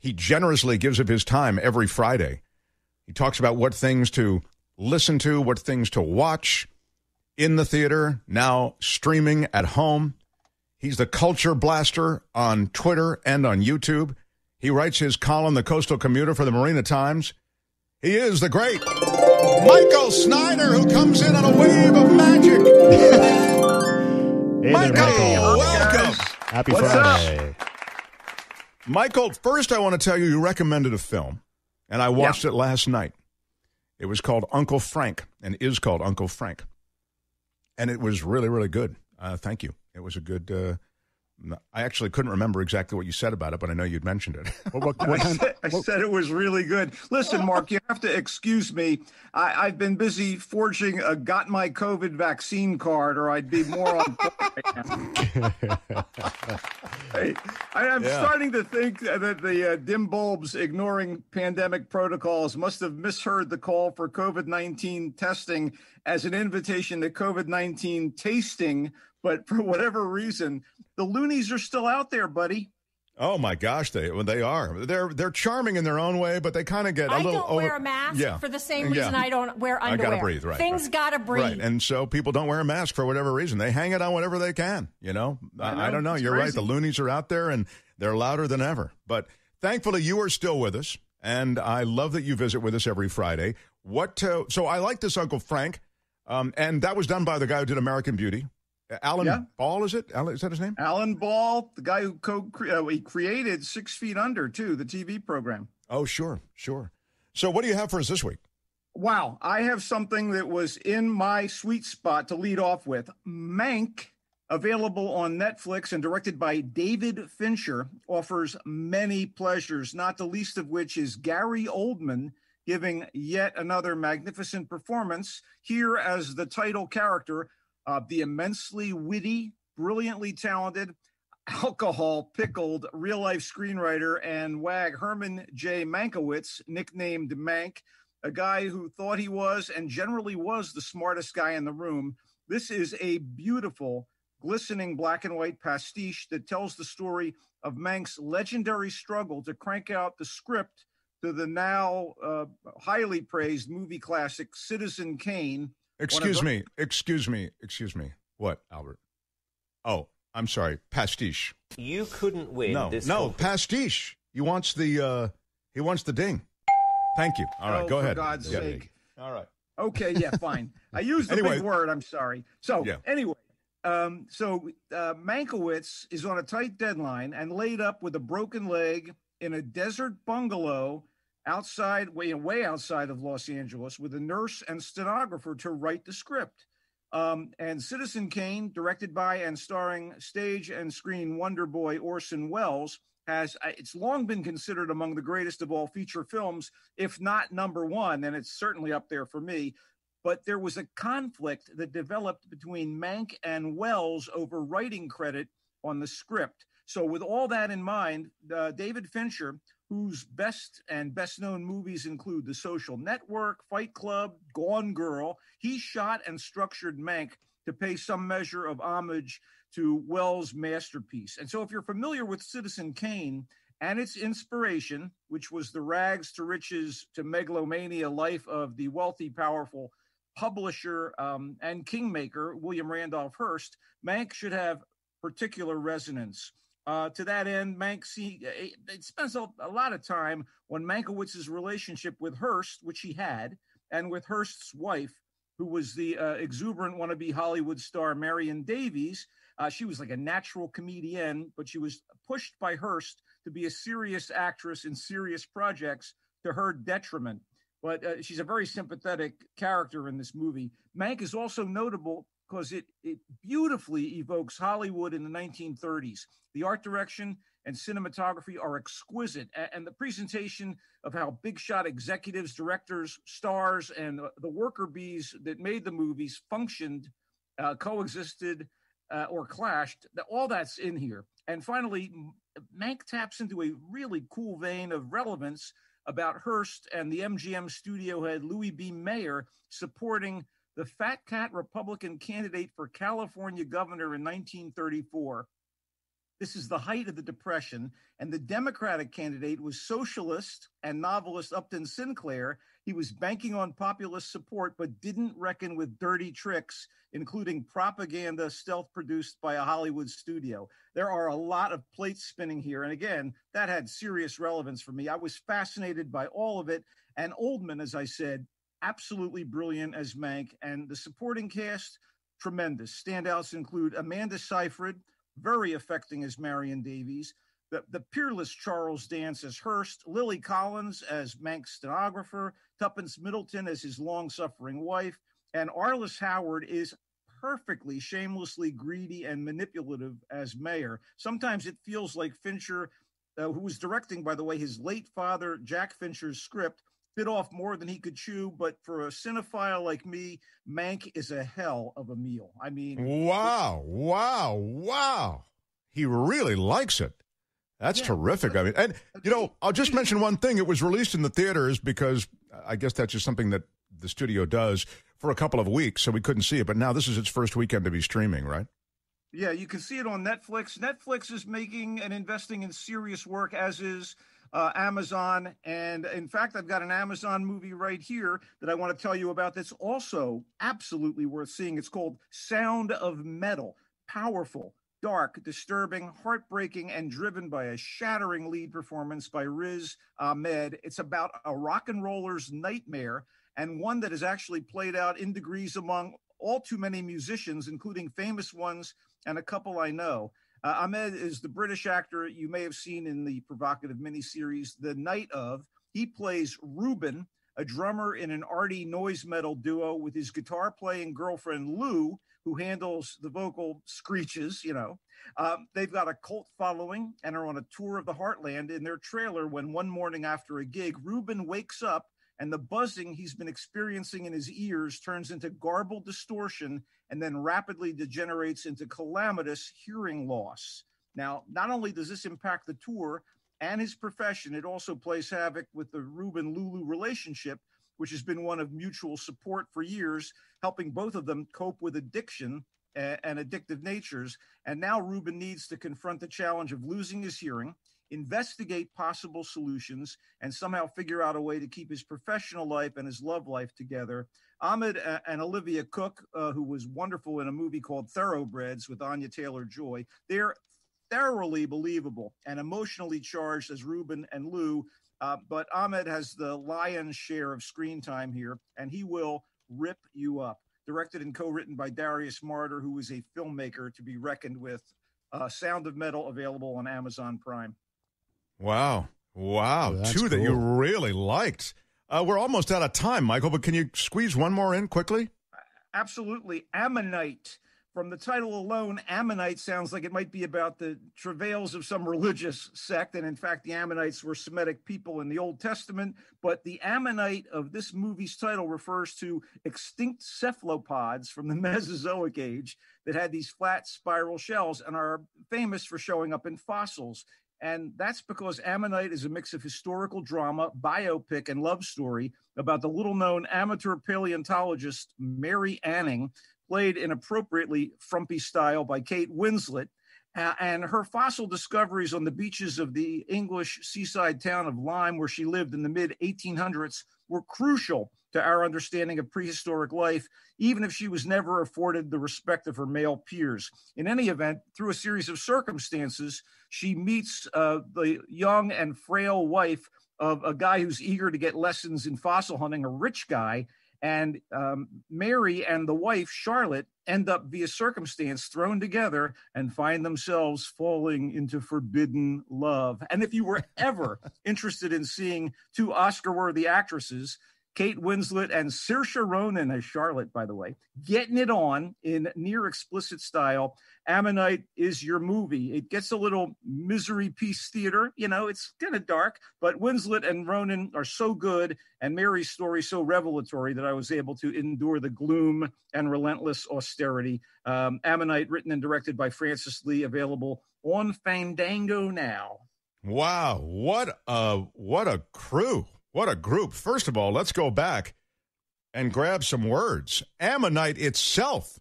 He generously gives up his time every Friday. He talks about what things to listen to, what things to watch in the theater, now streaming at home. He's the culture blaster on Twitter and on YouTube. He writes his column, The Coastal Commuter, for the Marina Times. He is the great Michael Snyder, who comes in on a wave of magic. Hey Michael, there, Michael. welcome. Happy What's Friday. Michael, first I want to tell you, you recommended a film, and I watched it last night. It was called Uncle Frank, and is called Uncle Frank. And it was really, really good. Thank you. It was a good... I actually couldn't remember exactly what you said about it, but I know you'd mentioned it. I said it was really good. Listen, Mark, you have to excuse me. I've been busy forging a got my COVID vaccine card, or I'd be more on point right now. I'm starting to think that the dim bulbs ignoring pandemic protocols must have misheard the call for COVID-19 testing as an invitation to COVID-19 tasting. But for whatever reason, the loonies are still out there, buddy. Oh my gosh, they are. They're charming in their own way, but they kind of get a little. I don't wear a mask for the same reason I don't wear underwear. I gotta breathe, right? Things gotta breathe, right? And so people don't wear a mask for whatever reason. They hang it on whatever they can. You know, I don't know. You're crazy. right. The loonies are out there, and they're louder than ever. But thankfully, you are still with us, and I love that you visit with us every Friday. So I like this Uncle Frank, and that was done by the guy who did American Beauty. Alan Ball, is it? Is that his name? Alan Ball, the guy who he created 6 Feet Under, too, the TV program. Oh, sure. So what do you have for us this week? Wow. I have something that was in my sweet spot to lead off with. Mank, available on Netflix and directed by David Fincher, offers many pleasures, not the least of which is Gary Oldman giving yet another magnificent performance here as the title character, the immensely witty, brilliantly talented, alcohol-pickled real-life screenwriter and wag Herman J. Mankiewicz, nicknamed Mank, a guy who thought he was and generally was the smartest guy in the room. This is a beautiful, glistening black and white pastiche that tells the story of Mank's legendary struggle to crank out the script to the now highly praised movie classic Citizen Kane. Excuse me. What, Albert? Oh, I'm sorry. Pastiche. You couldn't win this. No, pastiche. He wants the ding. Thank you. All right, go ahead. For God's sake. All right. Okay, yeah, fine. I used the big word. I'm sorry. So anyway, Mankiewicz is on a tight deadline and laid up with a broken leg in a desert bungalow way outside of Los Angeles, with a nurse and stenographer to write the script. And Citizen Kane, directed by and starring stage and screen wonder boy Orson Welles, it's long been considered among the greatest of all feature films, if not number one, and it's certainly up there for me. But there was a conflict that developed between Mank and Welles over writing credit on the script. So with all that in mind, David Fincher, whose best known movies include The Social Network, Fight Club, Gone Girl, he shot and structured Mank to pay some measure of homage to Welles' masterpiece. And so if you're familiar with Citizen Kane and its inspiration, which was the rags to riches to megalomania life of the wealthy, powerful publisher and kingmaker William Randolph Hearst, Mank should have particular resonance. To that end, Mank spends a lot of time on Mankiewicz's relationship with Hearst, which he had, and with Hearst's wife, who was the exuberant wannabe Hollywood star Marion Davies. She was like a natural comedian, but she was pushed by Hearst to be a serious actress in serious projects to her detriment. But she's a very sympathetic character in this movie. Mank is also notable because it beautifully evokes Hollywood in the 1930s. The art direction and cinematography are exquisite, and the presentation of how big shot executives, directors, stars, and the worker bees that made the movies functioned, coexisted, or clashed, all that's in here. And finally, Mank taps into a really cool vein of relevance about Hearst and the MGM studio head Louis B. Mayer supporting the fat cat Republican candidate for California governor in 1934. This is the height of the Depression, and the Democratic candidate was socialist and novelist Upton Sinclair. He was banking on populist support, but didn't reckon with dirty tricks, including propaganda stealth-produced by a Hollywood studio. There are a lot of plates spinning here, and again, that had serious relevance for me. I was fascinated by all of it, and Oldman, as I said, absolutely brilliant as Mank, and the supporting cast, tremendous. Standouts include Amanda Seyfried, very affecting as Marion Davies, the peerless Charles Dance as Hearst, Lily Collins as Mank's stenographer, Tuppence Middleton as his long-suffering wife, and Arliss Howard is perfectly shamelessly greedy and manipulative as mayor. Sometimes it feels like Fincher, who was directing, by the way, his late father, Jack Fincher's script, bit off more than he could chew, but for a cinephile like me, Mank is a hell of a meal. I mean... Wow. He really likes it. That's terrific. I mean, and, I'll just mention one thing. It was released in the theaters because I guess that's just something that the studio does for a couple of weeks, so we couldn't see it. But now this is its first weekend to be streaming, right? Yeah, you can see it on Netflix. Netflix is making and investing in serious work, as is Amazon. And in fact, I've got an Amazon movie right here that I want to tell you about that's also absolutely worth seeing. It's called Sound of Metal. Powerful, dark, disturbing, heartbreaking, and driven by a shattering lead performance by Riz Ahmed. It's about a rock and roller's nightmare, and one that is actually played out in degrees among all too many musicians, including famous ones and a couple I know. Ahmed is the British actor you may have seen in the provocative miniseries The Night Of. He plays Ruben, a drummer in an arty noise metal duo with his guitar-playing girlfriend Lou, who handles the vocal screeches, They've got a cult following and are on a tour of the Heartland in their trailer when one morning after a gig, Ruben wakes up and the buzzing he's been experiencing in his ears turns into garbled distortion and then rapidly degenerates into calamitous hearing loss. Now, not only does this impact the tour and his profession, it also plays havoc with the Ruben-Lulu relationship, which has been one of mutual support for years, helping both of them cope with addiction and addictive natures. And now Ruben needs to confront the challenge of losing his hearing, investigate possible solutions, and somehow figure out a way to keep his professional life and his love life together. Ahmed and Olivia Cook, who was wonderful in a movie called Thoroughbreds with Anya Taylor-Joy, they're thoroughly believable and emotionally charged as Ruben and Lou, but Ahmed has the lion's share of screen time here, and he will rip you up. Directed and co-written by Darius Marder, who is a filmmaker to be reckoned with. Sound of Metal, available on Amazon Prime. Wow. That's Two cool. that you really liked. We're almost out of time, Michael, but can you squeeze one more in quickly? Absolutely. Ammonite. From the title alone, Ammonite sounds like it might be about the travails of some religious sect. And in fact, the Ammonites were Semitic people in the Old Testament. But the Ammonite of this movie's title refers to extinct cephalopods from the Mesozoic age that had these flat spiral shells and are famous for showing up in fossils. And that's because Ammonite is a mix of historical drama, biopic, and love story about the little-known amateur paleontologist Mary Anning, played in appropriately frumpy style by Kate Winslet. And her fossil discoveries on the beaches of the English seaside town of Lyme, where she lived in the mid-1800s, were crucial to our understanding of prehistoric life, even if she was never afforded the respect of her male peers. In any event, through a series of circumstances, she meets the young and frail wife of a guy who's eager to get lessons in fossil hunting, a rich guy. And Mary and the wife, Charlotte, end up via circumstance thrown together and find themselves falling into forbidden love. And if you were ever interested in seeing two Oscar-worthy actresses, Kate Winslet and Saoirse Ronan as Charlotte, by the way, getting it on in near explicit style, Ammonite is your movie. It gets a little misery piece theater. It's kind of dark, but Winslet and Ronan are so good and Mary's story so revelatory that I was able to endure the gloom and relentless austerity. Ammonite, written and directed by Francis Lee, available on Fandango now. Wow, what a crew. What a group. First of all, let's go back and grab some words. Ammonite itself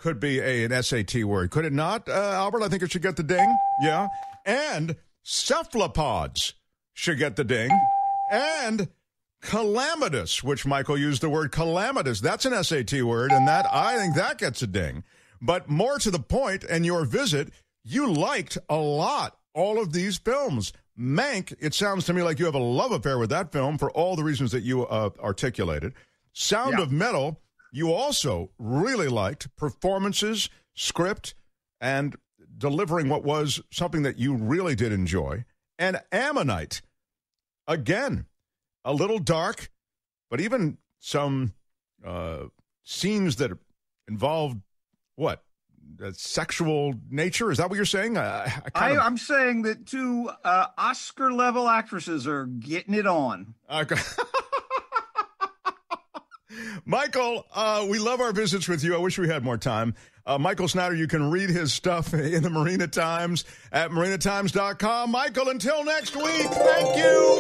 could be an SAT word, could it not, Albert? I think it should get the ding. Yeah. And cephalopods should get the ding. And calamitous, which Michael used the word calamitous. That's an SAT word, and I think that gets a ding. But more to the point, and your visit, you liked a lot all of these films. Mank, it sounds to me like you have a love affair with that film for all the reasons that you articulated. Sound of Metal, you also really liked. Performances, script, and delivering what was something that you really did enjoy. And Ammonite, again, a little dark, but even some scenes that involved what? Sexual nature? Is that what you're saying? I'm saying that two Oscar-level actresses are getting it on. Michael, we love our visits with you. I wish we had more time. Michael Snyder, you can read his stuff in the Marina Times at marinatimes.com. Michael, until next week, thank you.